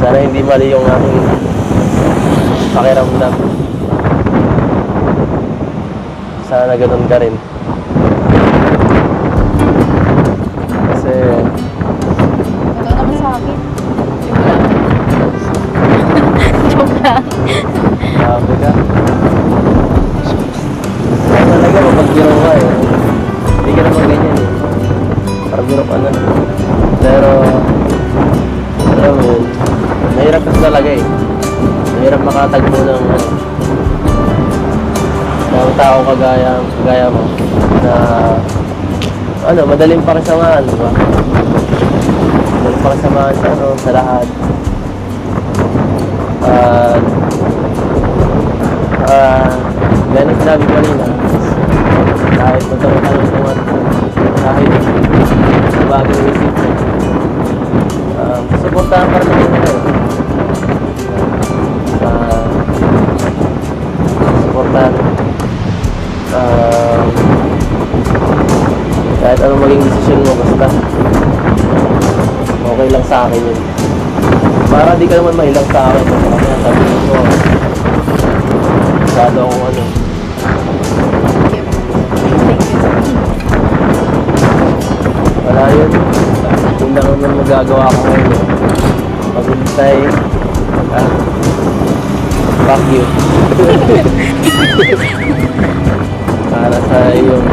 Sana hindi mali yung aking pakiramdam. Sana ganun ka rin. Kasi Ito naman sa akin. Joke lang. sabi ka. Kaya talaga mapagbiro ka eh. Hindi ka naman ganyan eh. Parang biro ka na. Pero alam mo yun, mahirap kasi talaga eh. Mahirap makatagpo ng tao kagaya mo na madaling pakisamahan, di ba? Madaling pakisamahan sa lahat. Gaya na sinabi ko kanina, kahit magkaroon ng mga kahit bagong isip mo, suportahan pa rin naman nila suportahan kahit anong maging desisyon mo, basta okay lang sa akin yun. Para di ka naman mahilang sa akin, kaya sabihin ko masyado akong wala yun. Yun lang naman magagawa ko ngayon. Maghintay. Fuck you. Para sa iyong